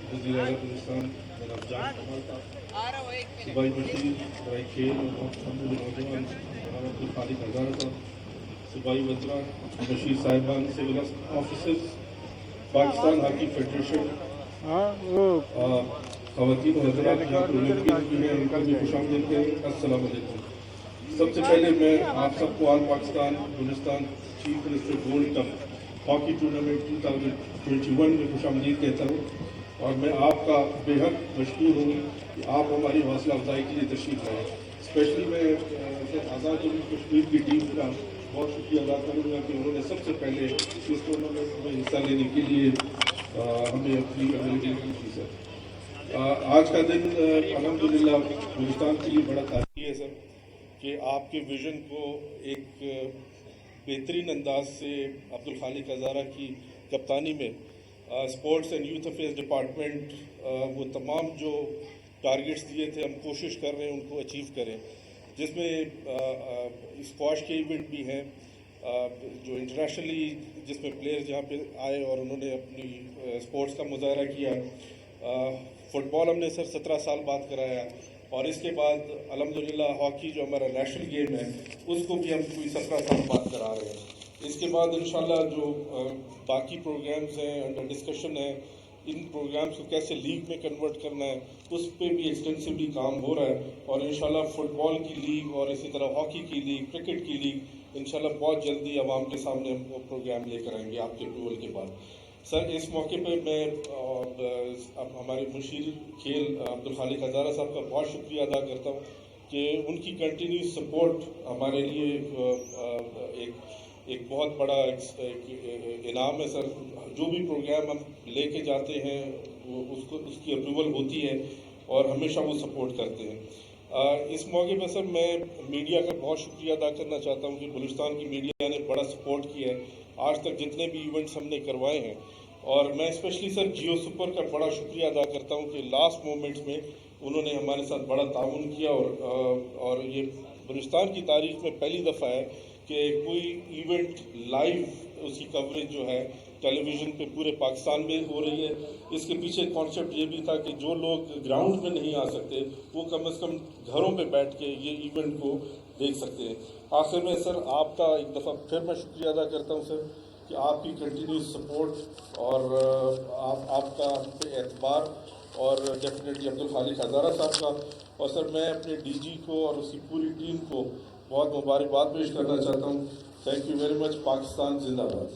वज़ीर आला बलूचिस्तान जनाब जान कमाल साहब, सूबाई मशीर बराए खेल और नौजवान जनाब अब्दुल खालिक हज़ारा साहब, सूबाई वज़रा मशीर साहिबान, civil officers, Pakistan hockey federation, ख़वातीन और हज़रात यहाँ पर मुमकिन भी हैं, उनका भी खुशामदीद करें। अस्सलाम वालेकुम। सबसे पहले मैं आप सबको all Pakistan Balochistan chief minister gold cup hockey tournament 2021 में खुशामदीद कहता हूँ, और मैं आपका बेहद मशकूर हूँ कि आप हमारी हौसला अफजाई के लिए तशरीफ़ लाए। स्पेशली मैं आज़ाद जम्मू कश्मीर की टीम का बहुत शुक्रिया अदा करूँगा कि उन्होंने सबसे पहले इस टूर्नामेंट में हिस्सा लेने के लिए हमें अपनी अवेलेबिलिटी की सर। आज का दिन अल्हम्दुलिल्लाह बलूचिस्तान के लिए बड़ा तारीखी है सर, कि आपके विज़न को एक बेहतरीन अंदाज से अब्दुल खालिक हज़ारा की कप्तानी में sports and youth affairs department वो तमाम जो टारगेट्स दिए थे हम कोशिश कर रहे हैं उनको अचीव करें, जिसमें स्क्वाश के इवेंट भी हैं जो इंटरनेशनली जिसमें प्लेयर्स यहाँ पे आए और उन्होंने अपनी स्पोर्ट्स का मुजाहरा किया। फ़ुटबॉल हमने सर 17 साल बाद कराया, और इसके बाद अल्हम्दुलिल्लाह हॉकी जो हमारा नेशनल गेम है उसको भी हम कोई 17 साल बाद करा रहे हैं। इसके बाद इंशाल्लाह जो बाकी प्रोग्राम्स हैं अंडर डिस्कशन है, इन प्रोग्राम्स को कैसे लीग में कन्वर्ट करना है उस पर भी एक्सटेंसिवली काम हो रहा है, और इंशाल्लाह फुटबॉल की लीग और इसी तरह हॉकी की लीग, क्रिकेट की लीग इंशाल्लाह बहुत जल्दी आवाम के सामने हम वो प्रोग्राम लेकर आएंगे आपके अप्रूवल के बाद। सर इस मौके पे मैं हमारे मुशीर खेल अब्दुल खालिक हज़ारा साहब का बहुत शुक्रिया अदा करता हूँ कि उनकी कंटिन्यूस सपोर्ट हमारे लिए एक बहुत बड़ा इनाम है सर। जो भी प्रोग्राम हम लेके जाते हैं वो उसकी अप्रूवल होती है और हमेशा वो सपोर्ट करते हैं। इस मौके पर सर मैं मीडिया का बहुत शुक्रिया अदा करना चाहता हूँ कि बलूचिस्तान की मीडिया ने बड़ा सपोर्ट किया है आज तक जितने भी इवेंट्स हमने करवाए हैं, और मैं स्पेशली सर जियो सुपर का बड़ा शुक्रिया अदा करता हूँ कि लास्ट मोमेंट्स में उन्होंने हमारे साथ बड़ा ताउन किया, और ये बलूचिस्तान की तारीख में पहली दफ़ा है कि कोई इवेंट लाइव उसकी कवरेज जो है टेलीविज़न पे पूरे पाकिस्तान में हो रही है। इसके पीछे कॉन्सेप्ट ये भी था कि जो लोग ग्राउंड में नहीं आ सकते वो कम से कम घरों पे बैठ के ये इवेंट को देख सकते हैं। आखिर में सर आपका एक दफ़ा फिर मैं शुक्रिया अदा करता हूँ सर कि आपकी कंटिन्यूस सपोर्ट और आपका एतबार, और डेफिनेटली अब्दुल खालिक हज़ारा साहब का, और सर मैं अपने डीजी को और उसकी पूरी टीम को बहुत मुबारकबाद पेश करना चाहता हूँ। Thank you very much. Pakistan जिंदाबाद।